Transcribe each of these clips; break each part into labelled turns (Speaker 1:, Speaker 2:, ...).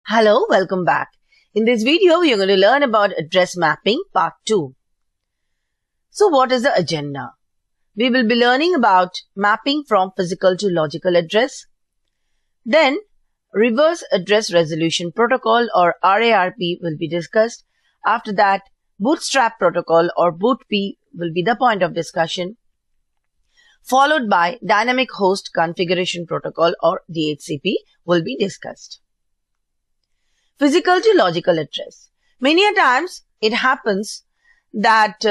Speaker 1: Hello, welcome back. In this video, we are going to learn about address mapping part 2. So what is the agenda? We will be learning about mapping from physical to logical address. Then reverse address resolution protocol or RARP will be discussed. After that, bootstrap protocol or BootP will be the point of discussion, followed by dynamic host configuration protocol or DHCP will be discussed. Physical to logical address. Many a times it happens that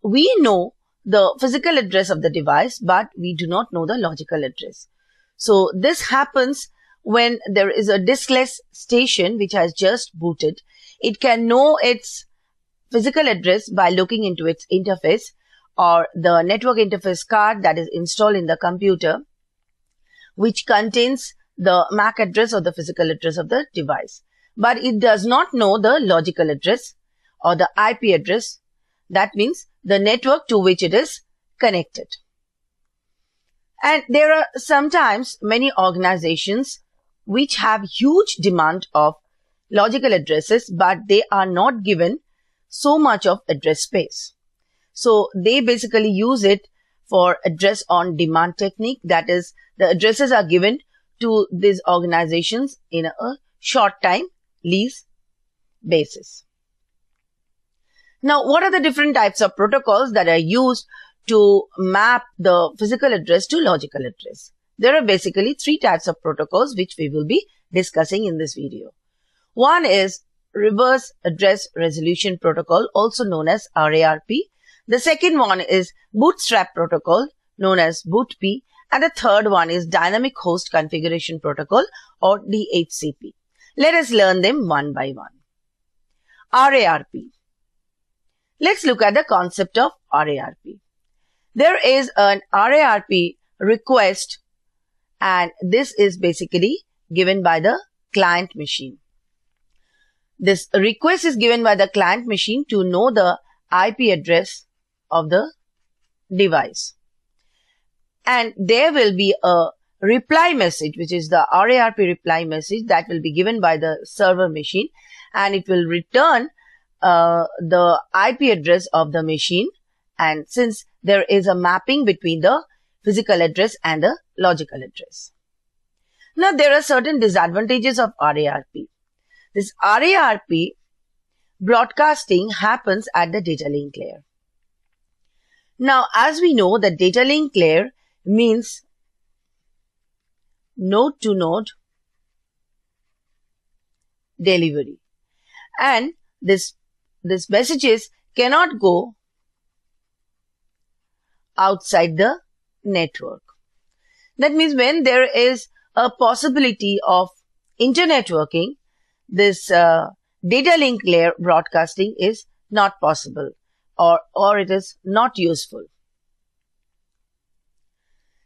Speaker 1: we know the physical address of the device, but we do not know the logical address. So this happens when there is a diskless station which has just booted. It can know its physical address by looking into its interface or the network interface card that is installed in the computer, which contains the MAC address or the physical address of the device. But it does not know the logical address or the IP address. That means the network to which it is connected. And there are sometimes many organizations which have huge demand of logical addresses, but they are not given so much of address space. So they basically use it for address on demand technique. That is, the addresses are given to these organizations in a short time lease basis. Now, what are the different types of protocols that are used to map the physical address to logical address? There are basically three types of protocols which we will be discussing in this video. One is reverse address resolution protocol, also known as RARP. The second one is bootstrap protocol, known as BootP. And the third one is dynamic host configuration protocol or DHCP. Let us learn them one by one. RARP. Let's look at the concept of RARP. There is an RARP request, and this is basically given by the client machine. This request is given by the client machine to know the IP address of the device. And there will be a reply message, which is the RARP reply message that will be given by the server machine, and it will return the IP address of the machine. And since there is a mapping between the physical address and the logical address. Now, there are certain disadvantages of RARP. This RARP broadcasting happens at the data link layer. Now, as we know, the data link layer means node to node delivery, and this messages cannot go outside the network. That means when there is a possibility of internetworking, this data link layer broadcasting is not possible or it is not useful.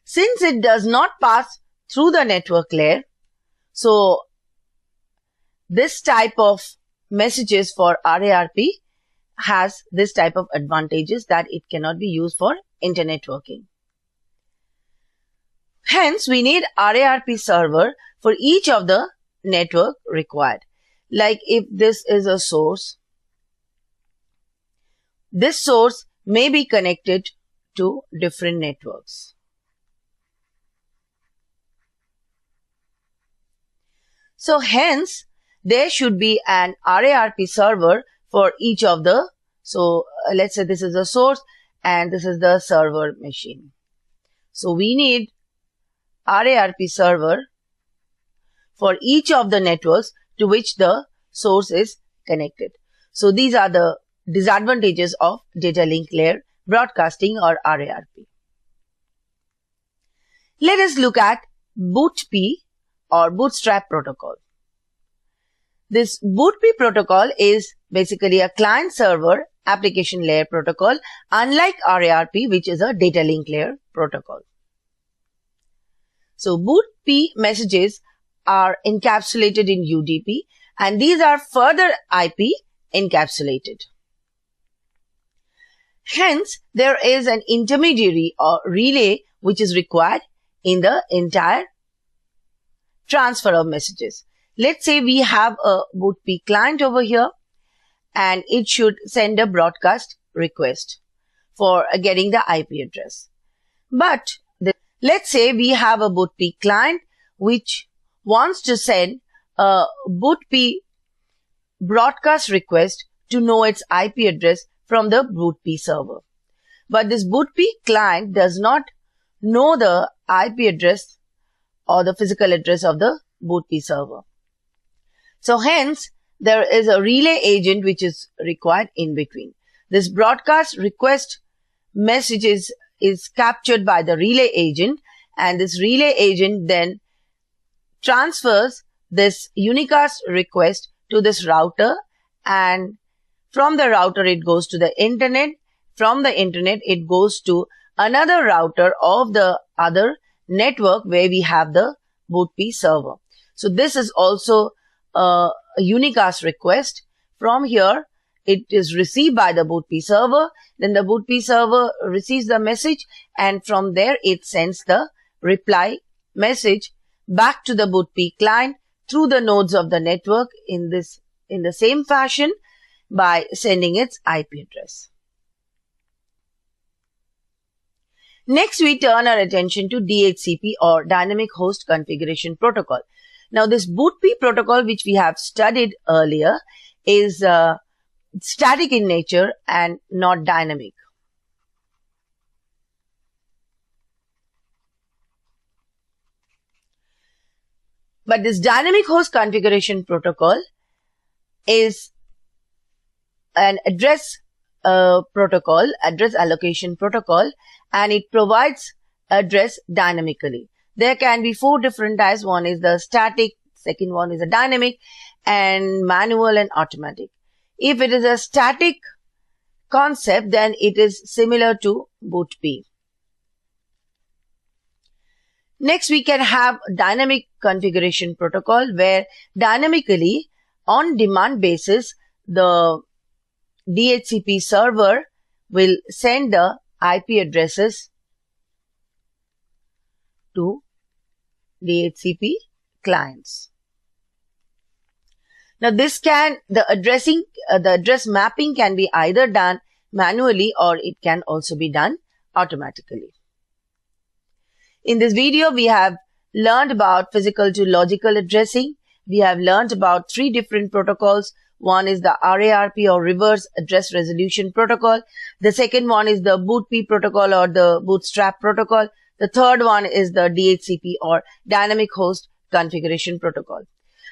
Speaker 1: Since it does not pass through the network layer, so this type of messages for RARP has this type of advantages that it cannot be used for internetworking. Hence, we need RARP server for each of the network required. Like if this is a source, this source may be connected to different networks. So hence, there should be an RARP server for each of the, let's say this is the source and this is the server machine. So we need RARP server for each of the networks to which the source is connected. So these are the disadvantages of data link layer broadcasting or RARP. Let us look at BootP or bootstrap protocol. This BootP protocol is basically a client server application layer protocol, unlike RARP, which is a data link layer protocol. So BootP messages are encapsulated in UDP, and these are further IP encapsulated. Hence, there is an intermediary or relay which is required in the entire transfer of messages. let's say we have a BootP client over here and it should send a broadcast request for getting the IP address. But let's say we have a BootP client which wants to send a BootP broadcast request to know its IP address from the BootP server. But this BootP client does not know the IP address or the physical address of the BootP server. So hence, there is a relay agent which is required in between. This broadcast request message is captured by the relay agent, and this relay agent then transfers this unicast request to this router, and from the router it goes to the internet. From the internet it goes to another router of the other network where we have the BootP server. So this is also a unicast request. From here it is received by the BootP server, then the BootP server receives the message, and from there it sends the reply message back to the BootP client through the nodes of the network in the same fashion by sending its IP address. Next, we turn our attention to DHCP or Dynamic Host Configuration Protocol. Now, this BootP protocol, which we have studied earlier, is static in nature and not dynamic. But this Dynamic Host Configuration Protocol is an address allocation protocol, and it provides address dynamically. There can be 4 different types. One is the static, second one is a dynamic, and manual and automatic. If it is a static concept, then it is similar to BootP. Next, we can have dynamic configuration protocol, where dynamically on demand basis the DHCP server will send the IP addresses to DHCP clients. Now the address mapping can be either done manually or it can also be done automatically. In this video, we have learned about physical to logical addressing. We have learned about 3 different protocols. One is the RARP or Reverse Address Resolution Protocol. The second one is the BootP protocol or the Bootstrap protocol. The third one is the DHCP or Dynamic Host Configuration Protocol.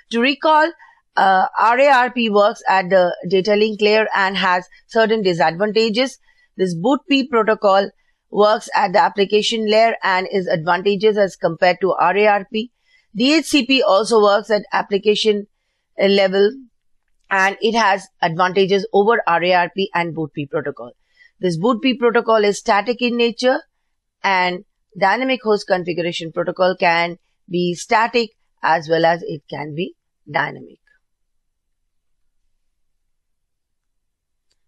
Speaker 1: To recall, RARP works at the data link layer and has certain disadvantages. This BootP protocol works at the application layer and is advantageous as compared to RARP. DHCP also works at application level and it has advantages over RARP and BootP protocol. This BootP protocol is static in nature, and Dynamic Host Configuration Protocol can be static as well as it can be dynamic.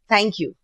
Speaker 1: Thank you.